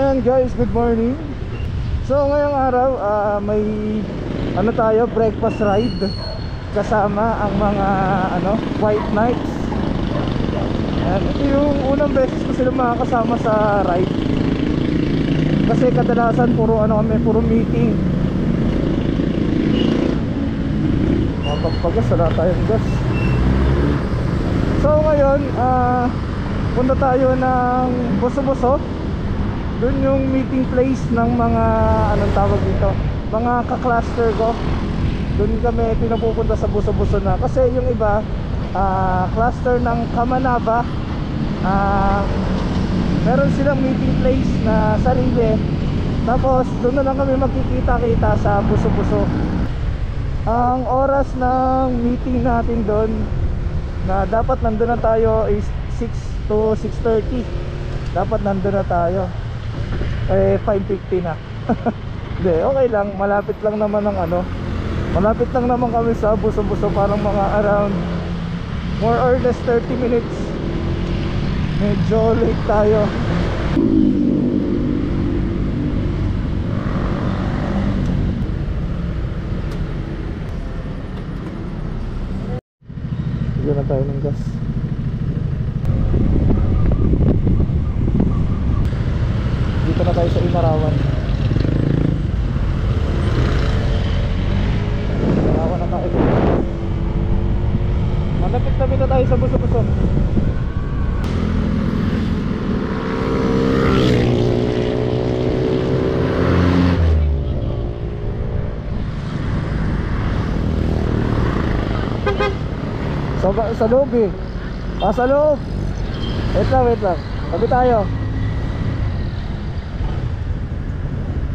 Ayan guys, good morning. So ngayong araw may tayo, breakfast ride kasama ang mga white knights. Ayan, ito yung unang beses ko sila makakasama sa ride. Kasi kadalasan puro puro meeting. Mapagpagas, wala tayong gas. So ngayon, punta tayo ng Boso-Boso. Doon yung meeting place ng mga tawag dito, mga ka-cluster ko. Doon kami pinapupunta sa Boso-Boso na. Kasi yung iba cluster ng Kamanava, meron silang meeting place na sarili. Tapos doon na lang kami magkikita-kita sa Boso-Boso. Ang oras ng meeting natin doon na dapat nandun na tayo is 6 to 6:30. Dapat nandun na tayo. 5:50 na. Hindi, okay lang, malapit lang naman malapit lang naman kami sa Boso-Boso, parang mga around more or less 30 minutes. Medyo late tayo. Bigyan na tayo ng gas. Dito na tayo sa Inarawan. Inarawan na tayo. Malapit na tayo sa Boso-Boso. Sa loob eh. Sa loob. Wait lang. Tabi tayo.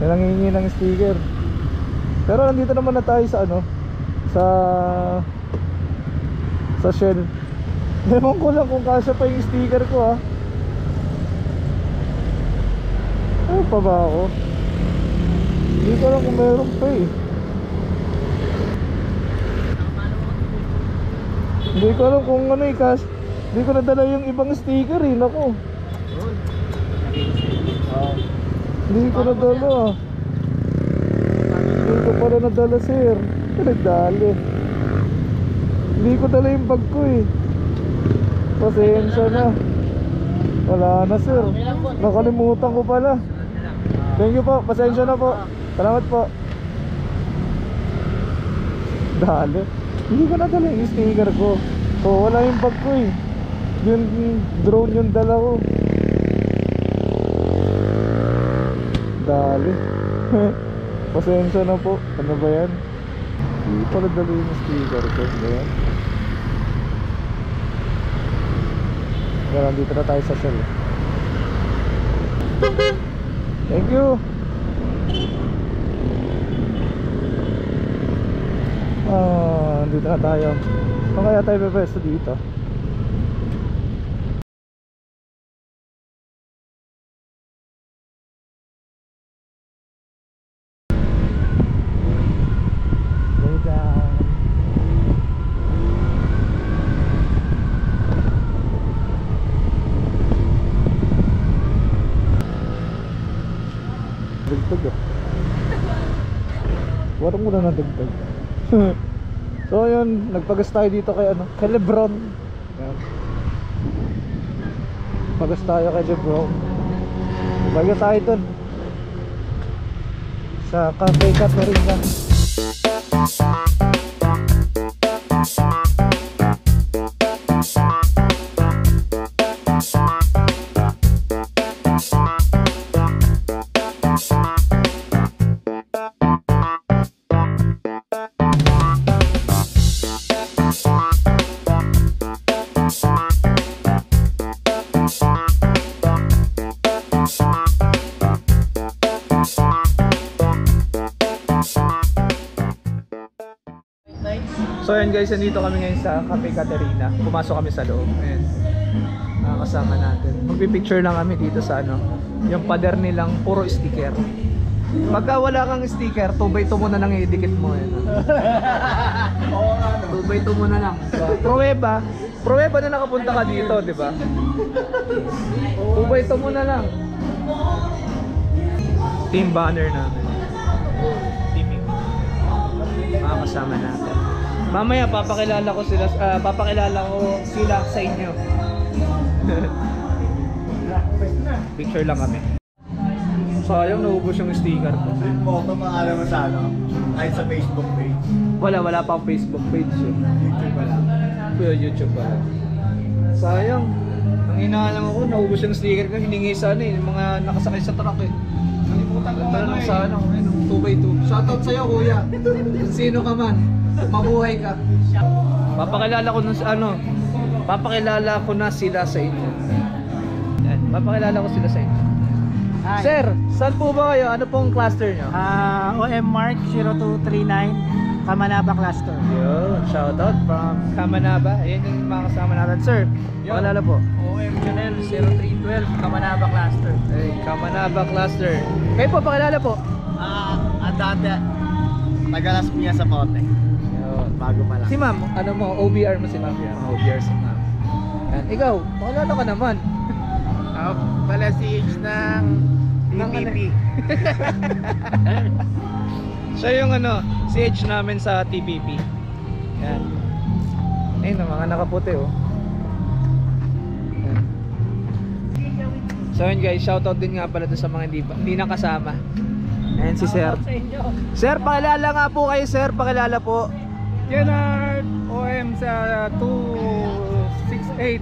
May nangingi ng sticker. Pero nandito naman na tayo sa sa Shell. Ewan ko lang kung kasya pa yung sticker ko Ano pa ba ako? Hindi ko lang kung meron pa eh. Hindi ko alam kung hindi ko nadala yung ibang sticker eh. Naku. Hindi ko nadala. Hindi ko pala nadala sir. Nagdali. Hindi ko dala yung bag ko eh. Pasensya na. Wala na sir. Nakalimutan ko pala. Thank you po. Pasensya na po. Salamat po. Dali. Hindi ko nadala yung sticker ko. Wala yung bag ko eh. Yung drone yung dala ko. Dali. Pasensya na po. Ano ba yan? Hindi pala dala yung sticker ko. Ayan. Kaya nandito na tayo sa Shell. Thank you. Dito na tayo. Kung kaya tayo pepesto dito. Dagdag Warang mo na dagdag. So yun, nagpagas tayo dito kay Lebron. Ayan. Pagas tayo kay Lebron. Baga tayo dun sa Cafe Caterina. So ayan guys, nandito kami ngayon sa Cafe Caterina. Pumasok kami sa loob. Ayan, kasama natin. Magpipicture lang kami dito sa yung pader nilang puro sticker. Pagka wala kang sticker, 2x2 mo na lang i-dikit mo. 2x2 mo na lang. Pruweba na nakapunta ka dito, di ba? 2x2 mo na lang. Ito yung banner namin. TPP. Makakasama natin. Mamaya papakilala ko sila sa inyo. Picture lang kami. Sayang, naubos yung sticker ko. Photo maalam mo sa ano? Kahit sa Facebook page. Wala pang Facebook page eh. YouTube pala. YouTube pala. Sayang. Ang inaalam ako, naubos yung sticker ko. Hiningi sana eh, yung mga nakasakay sa truck eh. Nalimutan ko Tanong sana, 2x2. Shoutout sa'yo kuya. Sino ka man, mabuhay ka. Papakilala ko na sila sa inyo. Yan, papakilala ko sila sa inyo. Hi. Sir, saan po ba kayo? Ano pong cluster nyo? OM Mark 0239 Kamanaba Cluster. Yo, shoutout from Kamanaba. Ayan yung mga kasama natin. Sir, pakilala po. OM Janel 0312 Kamanaba Cluster. Hey, Kamanaba Cluster. Kayo po, pakilala po. Dati, nagalas niya sa Pote. Yun. Bago pa lang. Si ma'am, ano mo? OBR mo si ma'am? OBR si ma'am. Yan. Ikaw, pakilala ka naman. Pala si H ng TPP. Siya yung si H namin sa TPP. Yan. Ayun, mga nakaputi oh. Yan. So yun guys, shoutout din nga pala sa mga hindi nakasama. Ayan si Sir. Sir, pakilala nga po kayo Sir, pakilala po. Gerard OM sa 268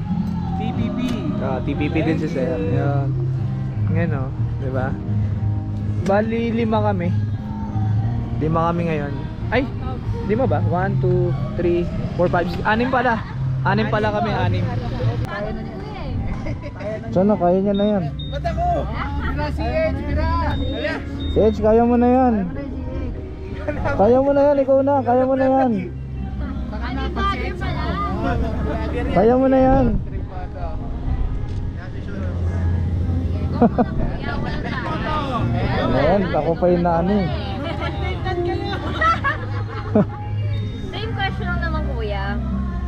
TPP. TPP din si Sir. Yan. Ngayon oh, di ba? Bali 5 kami. 5 kami ngayon. Ay, 5 ba? 1, 2, 3, 4, 5, 6. 6 pala. 6 pala kami, 6. Sana kaya niya na yan. Ba't ako? Bira si H, bira! Si Edge, kaya mo na yan. Kaya mo na yan, ikaw na. Kaya mo na yan. Kaya mo na yan. Ayan, ako pa yung naano eh. Same question lang naman kuya.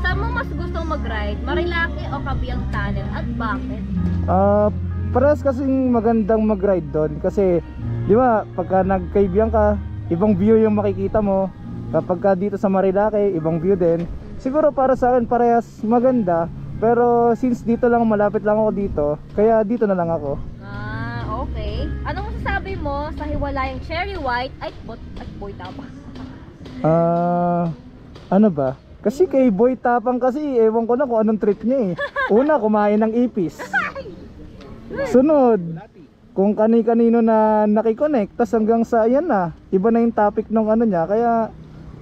Saan mo mas gustong mag-ride? Marilaki o Kabiang Tunnel? At bakit? Parehas kasing magandang mag-ride doon. Kasi, di ba, pagka nagkaibigan ka, ibang view yung makikita mo. Kapag ka dito sa Marilaki, ibang view din. Siguro para sa akin parehas maganda. Pero since dito lang, malapit lang ako dito, kaya dito na lang ako. Okay. Anong masasabi mo sa hiwalayang Cherry White at Boy Tapang? Ano ba? Kasi kay Boy Tapang kasi, ewan ko na kung anong trip niya eh. Una, kumain ng ipis. Sunod, kung kani-kanino na nakikonnect, tas hanggang sa ayan na, iba na yung topic ng niya, kaya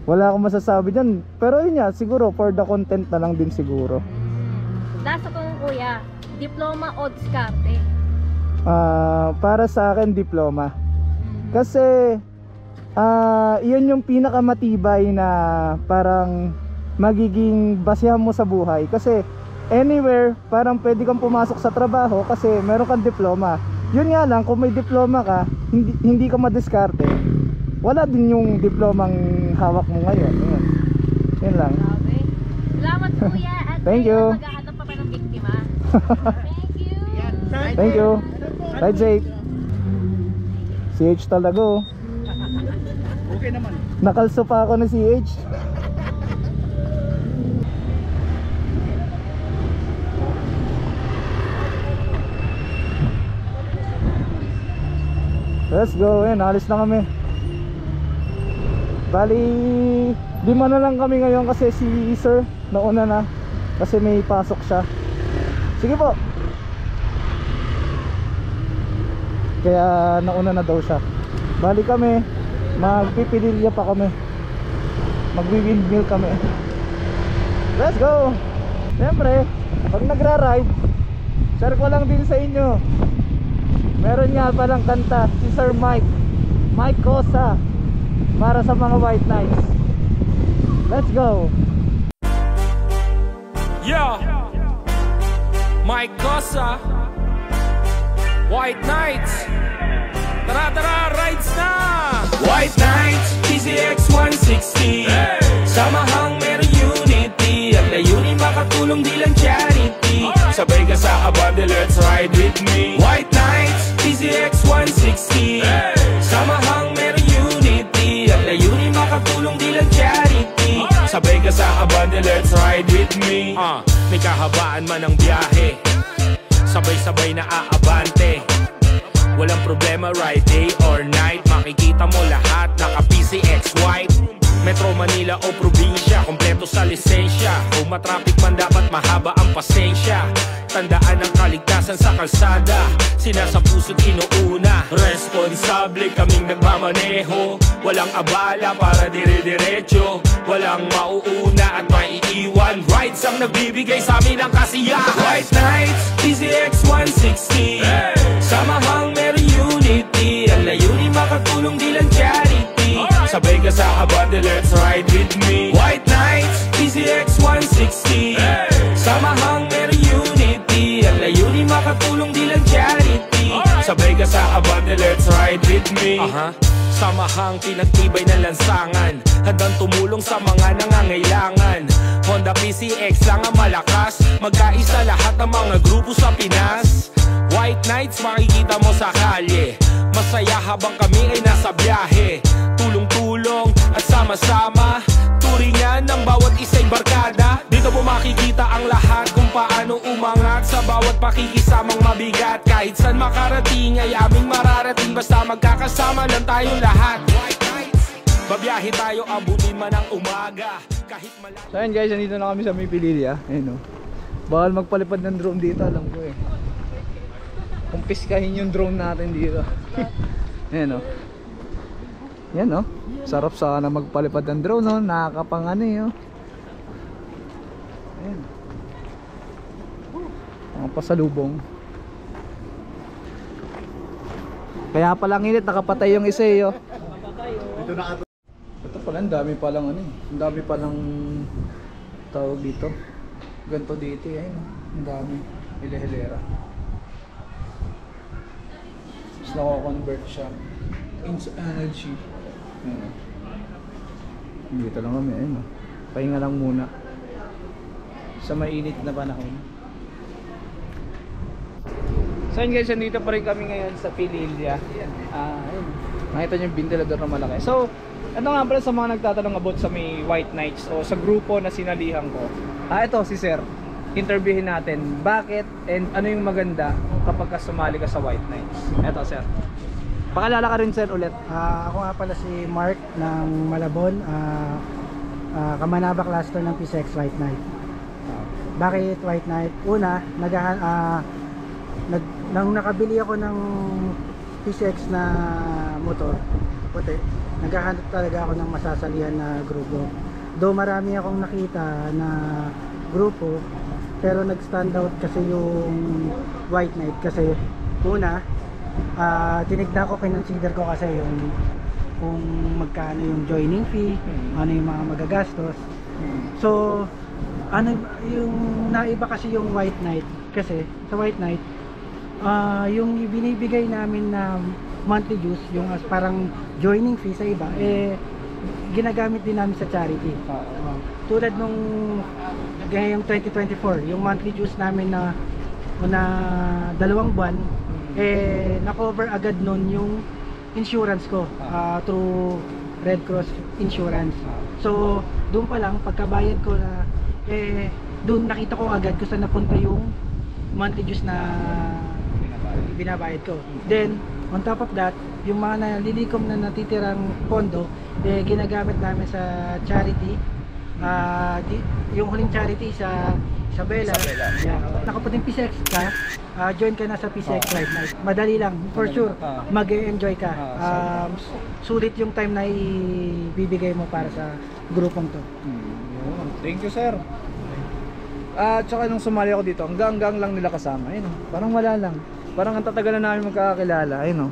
wala akong masasabi dyan. Pero yun nga, siguro for the content na lang din siguro. Last ako ng kuya, diploma o diskarte? Para sa akin, diploma. Kasi iyon yung pinakamatibay na parang magiging basehan mo sa buhay. Kasi anywhere, parang pwede kang pumasok sa trabaho kasi meron kang diploma. Yun nga lang, kung may diploma ka, hindi ka madiskarte, wala din yung diplomang hawak mo ngayon. Yun lang. Grabe. Salamat kuya. At Thank you. maghahanap pa ng biktima. Thank you. Thank you. Ride safe. Si H talaga oh. Okay naman. Nakalso pa ako na si H. Let's go. Ayan, alis na kami. Bali 5 na lang kami ngayon kasi si Sir nauna na. Kasi may pasok siya. Sige po. Kaya nauna na daw siya. Bali kami, magpipililya pa kami. Magwi-windmill kami. Let's go. Siyempre, pag nagra-ride, share ko lang din sa inyo. Meron nga palang kanta si Sir Mike Cosa, para sa mga White Knights. Let's go. Yeah, Mike Cosa, White Knights. Tara tara, rides na! White Knights, TZX 160. Hey! Samahang meron unity. Ang layunin makatulong di lang charity. Sabay ka sa abante, let's ride with me. White Knights, TZX 160. Hey! makatulong di lang charity. Sabay ka sa abante, let's ride with me. May kahabaan man ang biyahe, sabay-sabay na aabante. Walang problema, ride day or night. Makikita mo lahat, naka-PCX white. Metro Manila o probinsya, kompleto sa lisensya. Kung matraffic man dapat mahaba ang pasensya. Tandaan ang kaligtasan sa kalsada, sinasa puso't inuuna. Responsable kaming nagmamaneho, walang abala para dire-diretso. Walang mauuna at maiiwan, rides ang nagbibigay sa amin ng kasiyahan. White Nights, PCX 160, samahang meron unity. Ang layunin makatulong di lang charity. Sabay ka sa abante, let's ride with me. White Nights, PCX 160, samahang meron unity. Ang layunin makatulong di lang charity. Sabay ka sa abante, let's ride with me. Samahang pinagtibay ng lansangan, handang tumulong sa mga nangangailangan. Honda PCX lang ang malakas, magkaisa lahat ng mga grupo sa Pinas. White Nights makikita mo sa kalye, masaya habang kami ay nasa biyahe. Tulong-tulong at sama-sama, turingan ng bawat isa'y barkada. Dito mo makikita ang lahat kung paano umangat sa bawat pakikisamang mabigat. Kahit saan makarating ay aming mararating, basta magkakasama lang tayong lahat. White Nights, babiyahe tayo abutin man ang umaga. Kahit malayo. So ayun guys, nandito na kami sa may Pililya. Ayun o. Bawal magpalipad ng drone dito, alam ko eh. Kumpiskahin yung drone natin dito. Ayun o. Yan o. Sarap sana magpalipad ng drone o. Nakakapang ano eh o. Ayun. Mga pasalubong. Kaya palang init, nakapatay yung isa eh o. Ito na ato. Ito pala, ang dami palang ano eh. Ang dami palang tawag dito. Ganto dito eh. Ayun o. Ang dami. Hilera. Tapos nako-convert siya into energy. Ayun o. Dito lang kami. Ayun o. Pahinga lang muna sa mainit na panahon. So yun guys, nandito pa rin kami ngayon sa Pililya. Ayun. Nakita nyo yung ventilador na malaki. So, ito nga pala sa mga nagtatanong about sa may White Nights o sa grupo na sinalihan ko. Ito si Sir. Interviewin natin bakit and ano yung maganda kapag sumali ka sa White Nights. Ito Sir. Pakilala ka rin Sir ulit. Ako nga pala si Mark ng Malabon, Kamanaba Cluster ng PCX White Night. Bakit White Night? Una, nang nakabili ako ng PCX na motor, puti, naghahanap talaga ako ng masasalihan na grupo. Though marami akong nakita na grupo, pero nag-stand out kasi yung White Night kasi una, tinignan ko, kinonsider ko kasi yung kung magkano yung joining fee, ano yung mga magagastos. So, ano yung naiba kasi yung White Night kasi sa White Night, yung binibigay namin na monthly dues, yung as parang joining fee sa iba, ginagamit din namin sa charity. Tulad nung ngayong 2024, yung monthly dues namin na 2 buwan, na-cover agad nun yung insurance ko through Red Cross Insurance. So doon pa lang, pagkabayad ko na, doon nakita ko agad kung saan napunta yung monthly dues na binabayad ko. Then on top of that, yung mga nalilikom na natitirang pondo, ginagamit namin sa charity. Yung huling charity sa Isabela. Nakaputing PCX ka, join ka na sa PCX White Night. Madali lang, for sure, mag-e-enjoy ka. Sulit yung time na ibibigay mo para sa grupong to. Thank you Sir. Tsaka nung sumali ako dito, hanggang lang nila kasama. Ayun, parang wala lang. Parang ang tatagal na namin magkakakilala. Ayun o.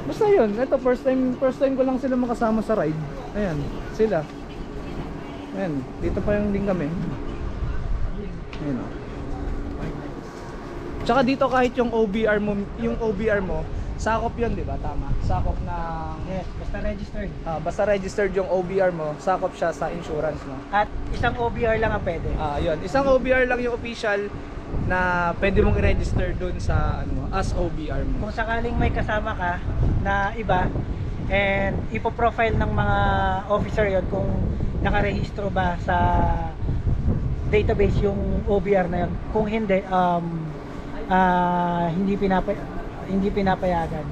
Basta yun, ito first time ko lang sila makasama sa ride. Ayan, sila. Ayan, dito pa yung din kami. Ayan o. Tsaka dito kahit yung OBR mo, sakop yun, di ba? Tama. Sakop ng... Yes, basta registered. Basta registered yung OBR mo, sakop siya sa insurance mo. At isang OBR lang ang pwede. Yun, isang OBR lang yung official na pwede mong i-register dun sa as OBR mo. Kung sakaling may kasama ka na iba, and ipo-profile ng mga officer yon kung nakarehistro ba sa database yung OBR na yun. Kung hindi, hindi pinapayagan.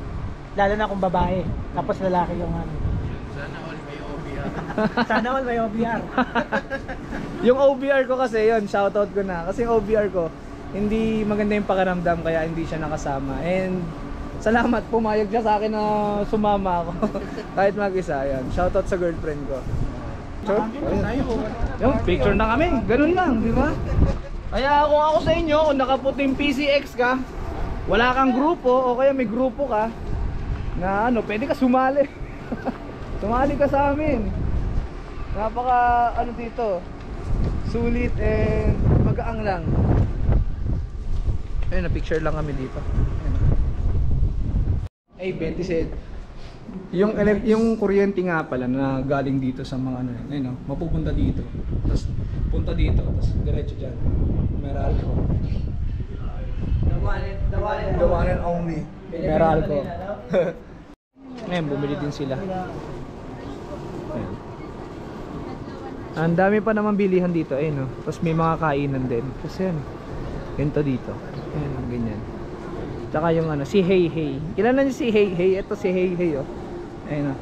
Lalo na kung babae, tapos lalaki yung ano. Sana all may OBR. Yung OBR ko kasi yun, shoutout ko na. Kasi yung OBR ko, hindi maganda yung pakiramdam kaya hindi siya nakasama. And salamat, pumayag siya sa akin na sumama ako. Kahit mag-isa, yan. Shoutout sa girlfriend ko. So, yung picture na kami, ganun lang, di ba? Kaya kung ako sa inyo, kung nakaputing PCX ka, wala kang grupo o kaya may grupo ka, na ano, pwede ka sumali. Sumali ka sa amin. Napaka ano dito, sulit and magaang lang. Ayun, na-picture lang kami dito. Ay, Betty said, yung kuryente nga pala na galing dito sa mga ano, ayun, no, mapupunta dito. Tapos punta dito, tapos diretso diyan. Meralco. The one and only. Meralco. Ngayon, bumili din sila. Ayun. Ang dami pa naman bilihan dito, eh, no? Tapos may mga kainan din. Kasi yan, ganito dito. Ayan, ganyan. Tsaka yung ano, si Hey Hey. Kilala niyo si Hey Hey? Ito si Hey Hey, oh. Ayun, oh.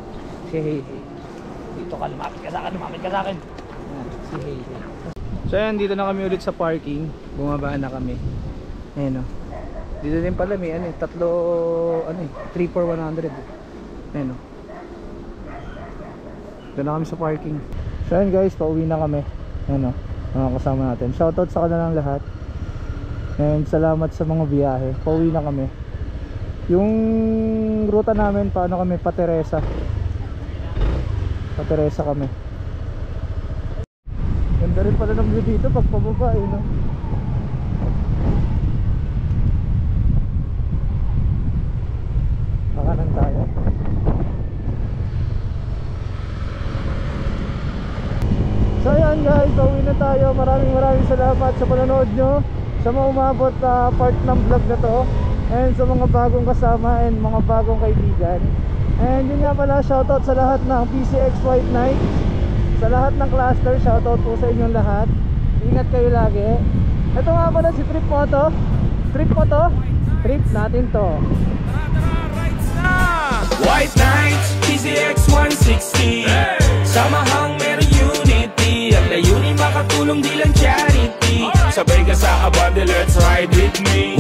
Si Hey Hey. Dito ka, lumapit ka sa akin, lumapit ka sa akin. Ayan, si Hey Hey. So ayan, dito na kami ulit sa parking. Bumaba na kami. Ayan, oh. Dito din pala may ano, tatlo, ano, 3 for 100. Ayan, oh. Dito na kami sa parking. So ayan guys, pauwi na kami. Ayan, mga kasama natin. Shoutout sa kanilang lahat. And salamat sa mga biyahe. Pauwi na kami. Yung ruta namin, paano kami? Pa Teresa kami. Ganda rin pala ng view dito pag pababa, eh, no? Makanan tayo. So ayan guys, pauwi na tayo. Maraming salamat sa panonood nyo, sa mga umabot part ng vlog na to, and sa mga bagong kasama and mga bagong kaibigan. And yun nga pala, shoutout sa lahat ng PCX White Knight, sa lahat ng cluster, shoutout po sa inyong lahat. Ingat kayo lagi. Ito nga pala si Trip Moto. Trip mo to? Trip natin to. White Knight, PCX 160. Samahang meron unity. Ang layunin makatulong di lang charity. Sabay ka sa abante, let's ride with me.